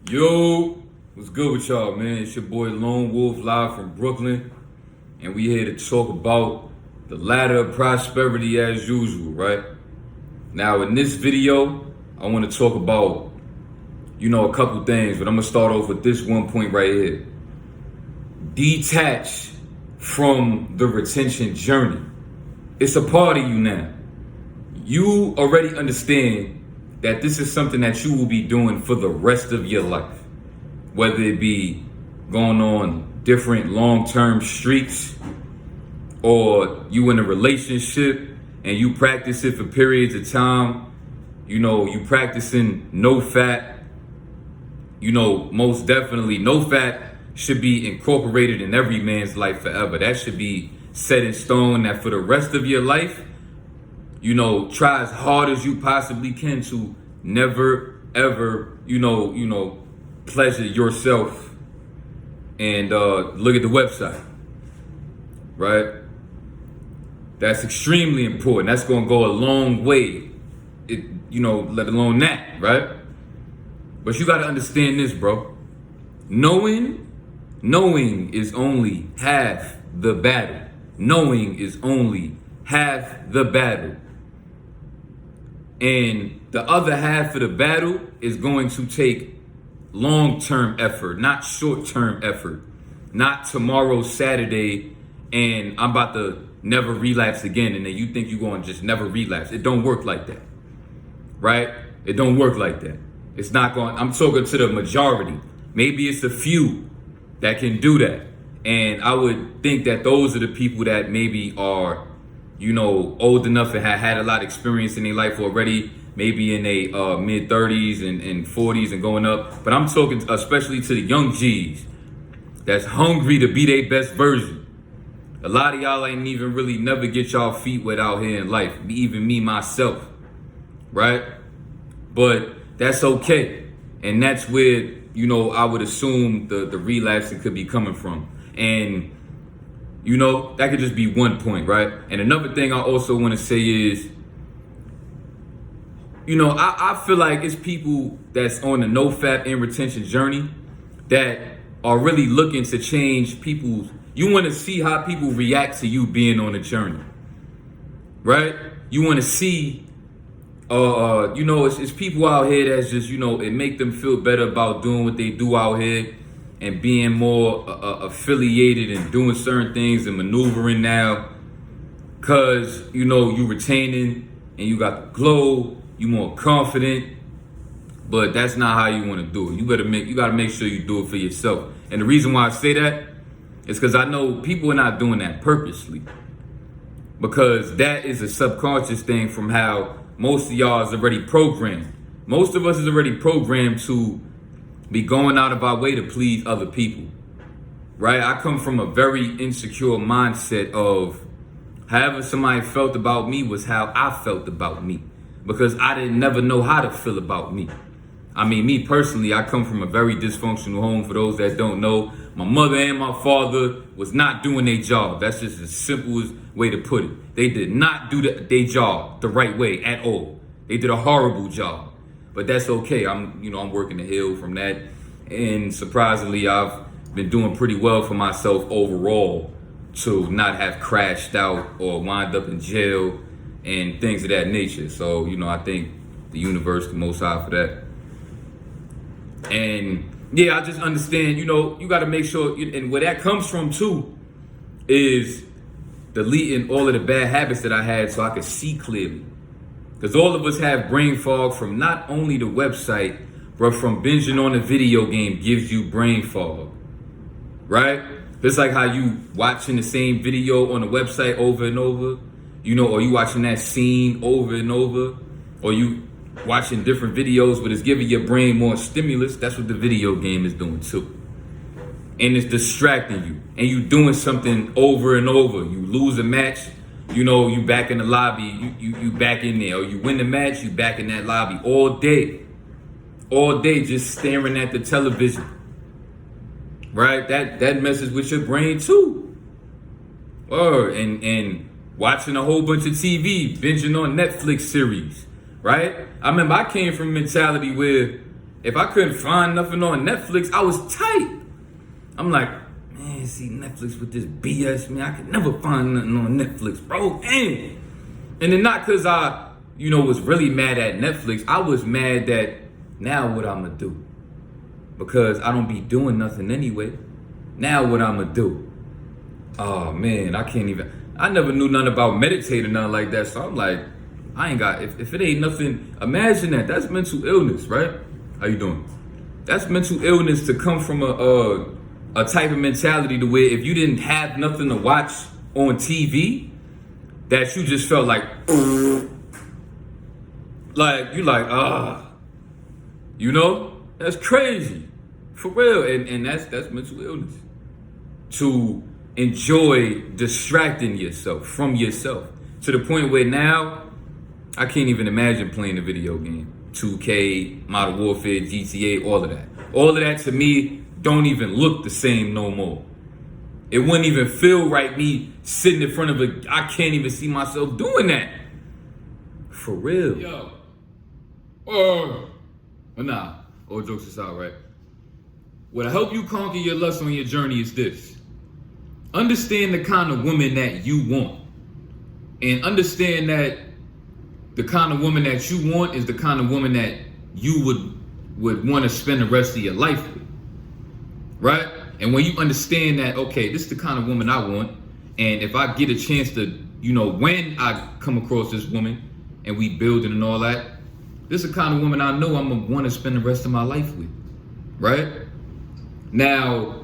Yo, what's good with y'all, man? It's your boy LONEWolf live from Brooklyn, and we here to talk about the ladder of prosperity as usual, right? Now, in this video, I want to talk about, a couple things, but I'm gonna start off with this one point right here. Detach from the retention journey. It's a part of you now. You already understand that this is something that you will be doing for the rest of your life. Whether it be going on different long-term streaks, or you in a relationship and you practice it for periods of time, you practicing no fat, most definitely no fat should be incorporated in every man's life forever. That should be set in stone that for the rest of your life, try as hard as you possibly can to never, ever, pleasure yourself and look at the website, right? That's extremely important. That's going to go a long way, let alone that, right? But you got to understand this, bro. Knowing is only half the battle. Knowing is only half the battle. And the other half of the battle is going to take long-term effort, not short-term effort. Not tomorrow, Saturday, and I'm about to never relapse again, and then you think you're going to just never relapse. It don't work like that, right? It don't work like that. It's not going, I'm talking to the majority. Maybe it's a few that can do that. And I would think that those are the people that maybe are, old enough and had a lot of experience in their life already, maybe in their mid-30s and 40s and going up. But I'm talking especially to the young G's that's hungry to be their best version. A lot of y'all ain't even really never get y'all feet wet out here in life, even me, myself, right? But that's okay. And that's where, I would assume the relapsing could be coming from. And that could just be one point, right? And another thing I also want to say is, I feel like it's people that's on the no fat and retention journey that are really looking to change people's. You want to see how people react to you being on a journey, right? You want to see, it's people out here that's just, it make them feel better about doing what they do out here and being more affiliated and doing certain things and maneuvering now, cause you retaining and you got the glow, you more confident. But that's not how you want to do it. You gotta make sure you do it for yourself. And the reason why I say that is because I know people are not doing that purposely, because that is a subconscious thing from how most of y'all is already programmed. Most of us is already programmed to be going out of our way to please other people, right? I come from a very insecure mindset of however somebody felt about me was how I felt about me, because I didn't never know how to feel about me. I mean, me personally, I come from a very dysfunctional home. For those that don't know, my mother and my father was not doing their job. That's just the simplest way to put it. They did not do their job the right way at all. They did a horrible job. But that's okay. I'm working to heal from that. And surprisingly, I've been doing pretty well for myself overall to not have crashed out or wind up in jail and things of that nature. So, I think the universe, the Most High for that. And yeah, I just understand, you got to make sure, and where that comes from too, is deleting all of the bad habits that I had so I could see clearly. Because all of us have brain fog from not only the website, but from binging on a video game gives you brain fog, right? It's like how you watching the same video on the website over and over, or you watching that scene over and over, or you watching different videos, but it's giving your brain more stimulus. That's what the video game is doing too. And it's distracting you. And you doing something over and over. You lose a match, you back in the lobby, you back in there. Or you win the match, you back in that lobby all day. All day just staring at the television. Right? That messes with your brain too. And watching a whole bunch of TV, binging on Netflix series. Right? I remember I came from a mentality where if I couldn't find nothing on Netflix, I was tight. I'm like, man, see Netflix with this BS, man. I could never find nothing on Netflix, bro. Dang. And then not because I, was really mad at Netflix. I was mad that now what I'ma do? Because I don't be doing nothing anyway. Now what I'ma do? Oh man, I never knew nothing about meditating, nothing like that. So I'm like, I ain't got, if it ain't nothing, imagine that's mental illness, right? How you doing? That's mental illness to come from a type of mentality to where if you didn't have nothing to watch on TV, that you just felt like you like, that's crazy. For real. And that's mental illness. To enjoy distracting yourself from yourself. To the point where now, I can't even imagine playing a video game. 2K, Modern Warfare, GTA, all of that. All of that to me don't even look the same no more. It wouldn't even feel right me sitting in front of I can't even see myself doing that. For real. Yo. But nah, all jokes aside, right? What'll help you conquer your lust on your journey is this. Understand the kind of woman that you want. And understand that the kind of woman that you want is the kind of woman that you would want to spend the rest of your life with. Right? And when you understand that, okay, this is the kind of woman I want, and if I get a chance to, when I come across this woman and we building and all that, this is the kind of woman I know I'm gonna want to spend the rest of my life with. Right? Now,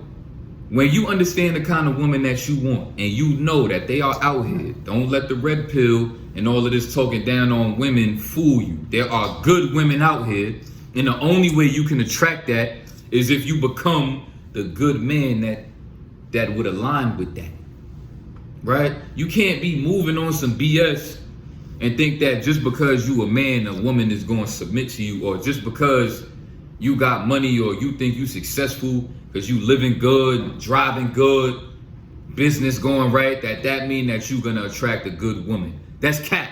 when you understand the kind of woman that you want and you know that they are out here, don't let the red pill and all of this talking down on women fool you. There are good women out here, and the only way you can attract that is if you become the good man that would align with that. Right? You can't be moving on some BS and think that just because you a man, a woman is going to submit to you, or just because you got money or you think you successful because you living good, driving good, business going right, that mean that you're going to attract a good woman. That's cap.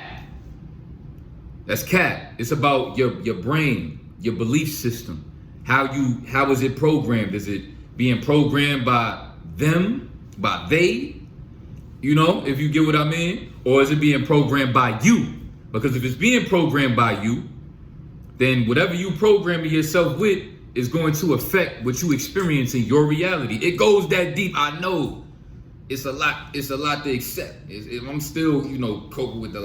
That's cap. It's about your brain, your belief system. How is it programmed? Is it being programmed by them, by they? If you get what I mean? Or is it being programmed by you? Because if it's being programmed by you, then whatever you programming yourself with is going to affect what you experience in your reality. It goes that deep. I know it's a lot to accept. I'm still, coping with the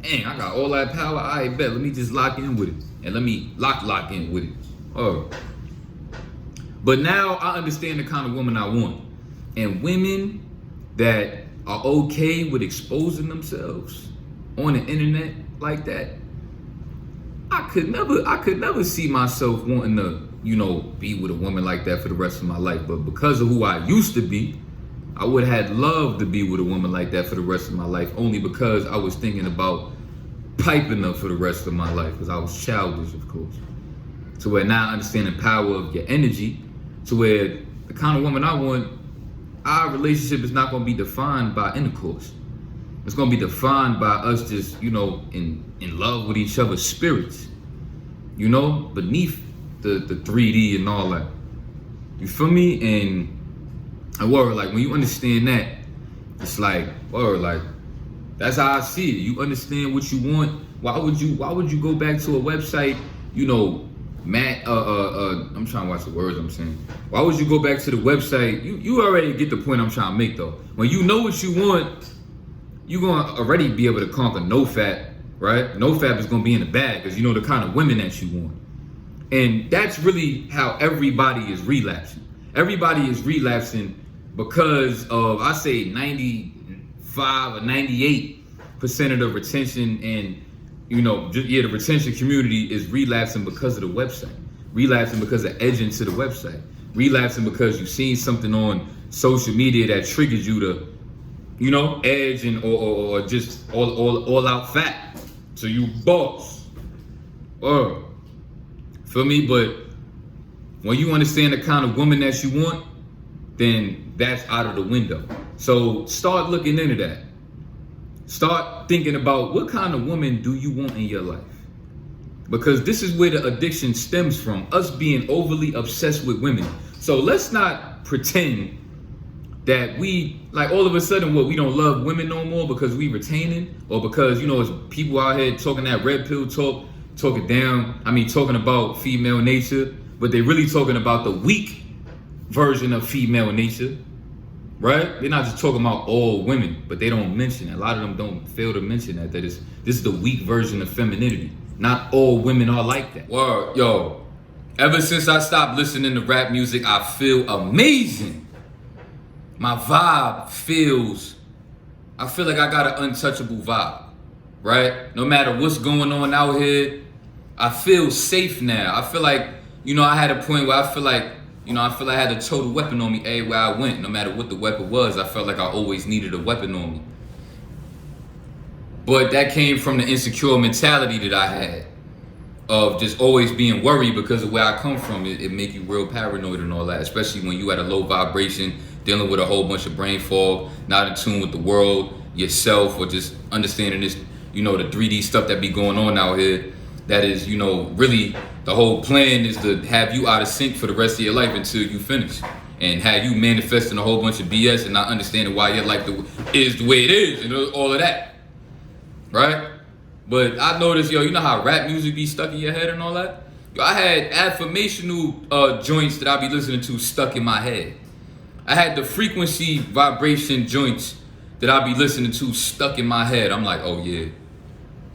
dang, I got all that power. I bet. Let me just lock in with it. And let me lock in with it. But now I understand the kind of woman I want. And women that are okay with exposing themselves on the internet like that, I could never see myself wanting to, be with a woman like that for the rest of my life. But because of who I used to be, I would have loved to be with a woman like that for the rest of my life, only because I was thinking about piping her for the rest of my life, because I was childish, of course. To where now I understand the power of your energy, to where the kind of woman I want, our relationship is not going to be defined by intercourse. It's going to be defined by us just, in love with each other's spirits, beneath the 3D and all that. You feel me? And word, like, when you understand that, it's like, word, like, that's how I see it. You understand what you want. Why would you go back to a website, I'm trying to watch the words I'm saying. Why would you go back to the website? You already get the point I'm trying to make, though. When you know what you want, you're going to already be able to conquer NoFap, right? NoFap is going to be in the bag because you know the kind of women that you want. And that's really how everybody is relapsing. Everybody is relapsing because of, I say, 95 or 98% of the retention and, the retention community is relapsing because of the website. Relapsing because of edging to the website. Relapsing because you've seen something on social media that triggers you to, edge and or just all out fat. So you boss. Feel me? But when you understand the kind of woman that you want, then that's out of the window. So start looking into that. Start thinking about what kind of woman do you want in your life? because this is where the addiction stems from, us being overly obsessed with women. So let's not pretend that we, like, all of a sudden, we don't love women no more because we retaining, or because, it's people out here talking that red pill talk, talking about female nature, but they really talking about the weak version of female nature, right? They're not just talking about all women, but they don't mention it. A lot of them don't fail to mention that this is the weak version of femininity. Not all women are like that. Word, yo, ever since I stopped listening to rap music, I feel amazing. My vibe I feel like I got an untouchable vibe, right? No matter what's going on out here, I feel safe now. I feel like, I had a point where I feel like I had a total weapon on me everywhere I went. No matter what the weapon was, I felt like I always needed a weapon on me. But that came from the insecure mentality that I had of just always being worried because of where I come from. It make you real paranoid and all that, especially when you at a low vibration, dealing with a whole bunch of brain fog, not in tune with the world, yourself, or just understanding this, the 3D stuff that be going on out here. That is, really the whole plan is to have you out of sync for the rest of your life until you finish. And have you manifesting a whole bunch of BS and not understanding why your life is the way it is and all of that. Right? But I noticed, you know how rap music be stuck in your head and all that? I had affirmational joints that I be listening to stuck in my head. I had the frequency vibration joints that I be listening to stuck in my head. I'm like, oh yeah,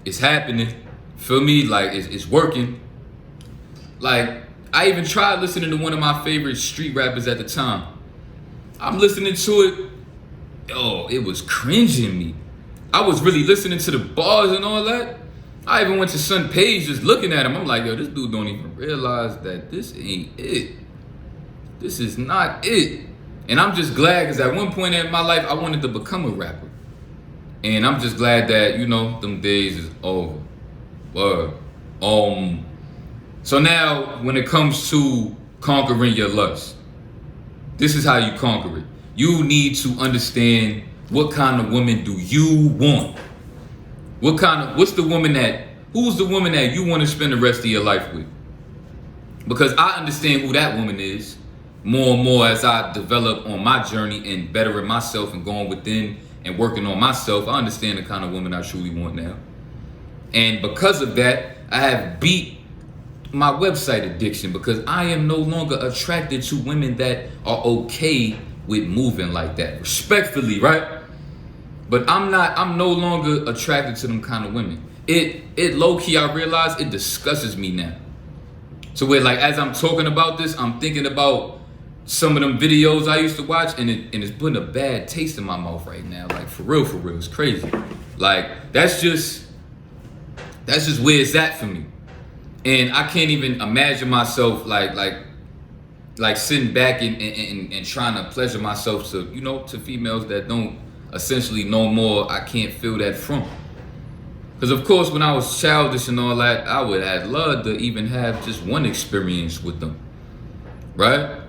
it's happening. Feel me? Like, it's working. Like, I even tried listening to one of my favorite street rappers at the time. I'm listening to it. Oh, it was cringing me. I was really listening to the bars and all that. I even went to Sun Page just looking at him. I'm like, yo, this dude don't even realize that this ain't it. This is not it. And I'm just glad, because at one point in my life, I wanted to become a rapper. And I'm just glad that, them days is over. Word. So now, when it comes to conquering your lust, this is how you conquer it. You need to understand, what kind of woman do you want? Who's the woman that you want to spend the rest of your life with? Because I understand who that woman is more and more as I develop on my journey and bettering myself and going within and working on myself. I understand the kind of woman I truly want now. And because of that, I have beat my website addiction, because I am no longer attracted to women that are okay with moving like that. Respectfully, right? But I'm no longer attracted to them kind of women. It low-key, I realize, it disgusts me now. So where, like, as I'm talking about this, I'm thinking about some of them videos I used to watch, and it's putting a bad taste in my mouth right now. Like, for real, it's crazy. Like, that's just where it's at for me. And I can't even imagine myself like sitting back and trying to pleasure myself to, to females that don't essentially no more. I can't feel that from. Because of course, when I was childish and all that, I would have loved to even have just one experience with them, right?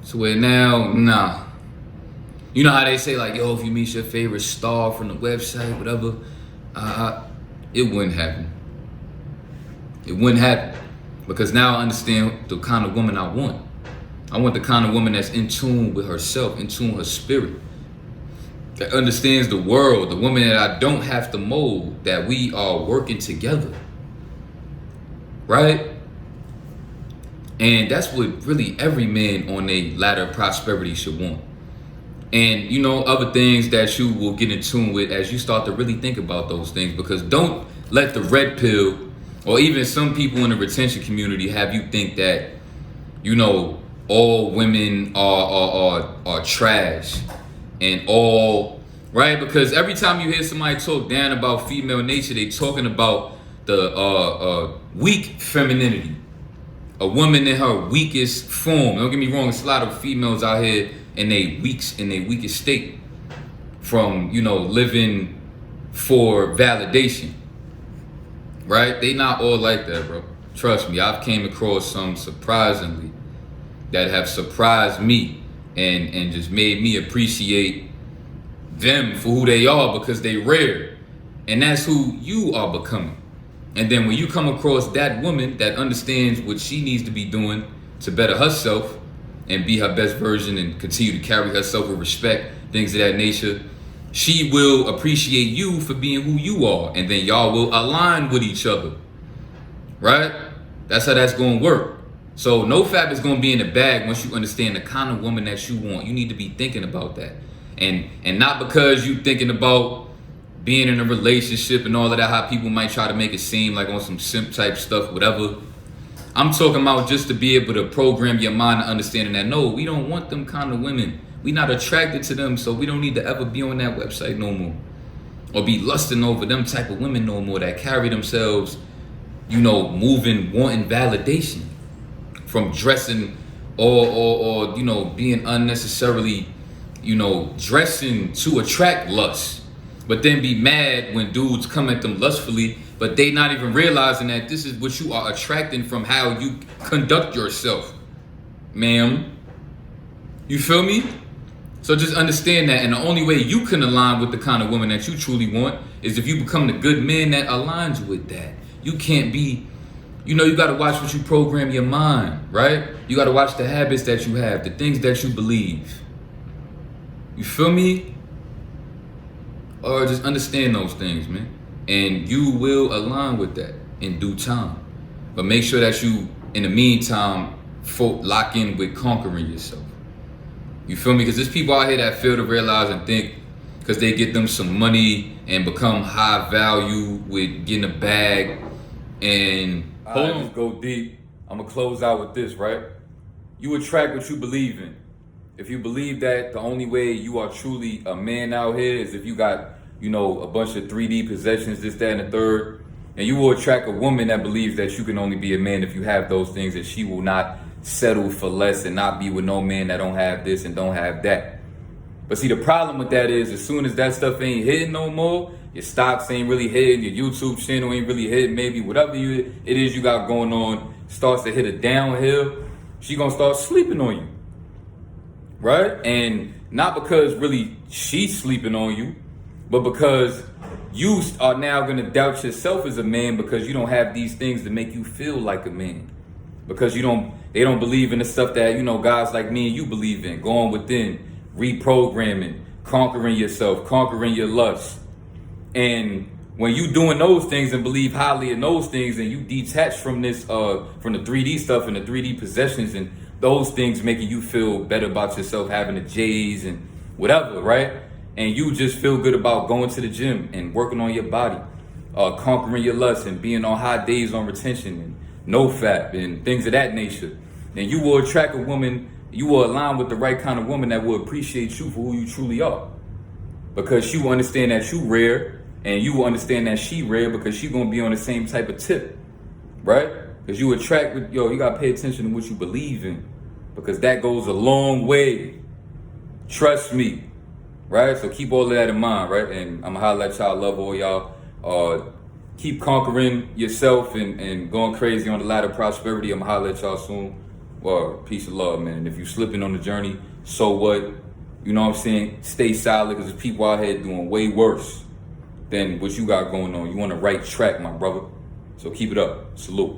So where now, nah. You know how they say, like, yo, if you meet your favorite star from the website, whatever, it wouldn't happen. It wouldn't happen. Because now I understand the kind of woman I want. I want the kind of woman that's in tune with herself, in tune with her spirit, that understands the world, the woman that I don't have to mold, that we are working together, right? And that's what really every man on a ladder of prosperity should want. And other things that you will get in tune with as you start to really think about those things, because don't let the red pill, or even some people in the retention community, have you think that, all women are trash and all, right? Because every time you hear somebody talk down about female nature, they talking about the weak femininity, a woman in her weakest form. Don't get me wrong, there's a lot of females out here in their weakest state, from living for validation, right? They not all like that, bro. Trust me, I've came across some surprisingly that have surprised me and just made me appreciate them for who they are, because they rare. And that's who you are becoming. And then when you come across that woman that understands what she needs to be doing to better herself and be her best version and continue to carry herself with respect, things of that nature, she will appreciate you for being who you are. And then y'all will align with each other, right? That's how that's going to work. So NoFap is going to be in the bag once you understand the kind of woman that you want. You need to be thinking about that. And not because you thinking about being in a relationship and all of that, how people might try to make it seem like on some simp type stuff, whatever. I'm talking about just to be able to program your mind to understanding that, no, we don't want them kind of women. We not attracted to them, so we don't need to ever be on that website no more. Or be lusting over them type of women no more that carry themselves, you know, moving, wanting validation from dressing or you know, being unnecessarily, you know, dressing to attract lust. But then be mad when dudes come at them lustfully, but they not even realizing that this is what you are attracting from how you conduct yourself, ma'am. You feel me? So just understand that, and the only way you can align with the kind of woman that you truly want is if you become the good man that aligns with that. You can't be, you know, you got to watch what you program your mind, right? You got to watch the habits that you have, the things that you believe. You feel me? Or just understand those things, man. And you will align with that in due time. But make sure that you, in the meantime, lock in with conquering yourself. You feel me? Because there's people out here that fail to realize and think because they get them some money and become high value with getting a bag and hold on, just go deep. I'm going to close out with this, right? You attract what you believe in. If you believe that the only way you are truly a man out here is if you got, you know, a bunch of 3D possessions, this, that, and the third, and you will attract a woman that believes that you can only be a man if you have those things, and she will not settle for less and not be with no man that don't have this and don't have that. But see, the problem with that is as soon as that stuff ain't hitting no more, your stocks ain't really hitting, your YouTube channel ain't really hitting, maybe whatever it is you got going on starts to hit a downhill, she gonna start sleeping on you, right? And not because really she's sleeping on you, but because you are now gonna doubt yourself as a man because you don't have these things to make you feel like a man. Because they don't believe in the stuff that, you know, guys like me and you believe in. Going within, reprogramming, conquering yourself, conquering your lust. And when you doing those things and believe highly in those things and you detach from this, from the 3D stuff and the 3D possessions and those things making you feel better about yourself, having the J's and whatever, right? And you just feel good about going to the gym and working on your body, conquering your lust and being on high days on retention and NoFap and things of that nature. And you will attract a woman, you will align with the right kind of woman that will appreciate you for who you truly are. Because she will understand that you rare, and you will understand that she rare because she gonna be on the same type of tip, right? Because you attract with, you gotta pay attention to what you believe in. Because that goes a long way. Trust me, right? So keep all of that in mind, right? And I'm gonna holler at y'all, love all y'all. Keep conquering yourself and going crazy on the ladder of prosperity. I'm gonna holler at y'all soon. Well, peace and love, man. And if you slipping on the journey, so what? You know what I'm saying? Stay solid because there's people out here doing way worse than what you got going on. You on the right track, my brother. So keep it up. Salute.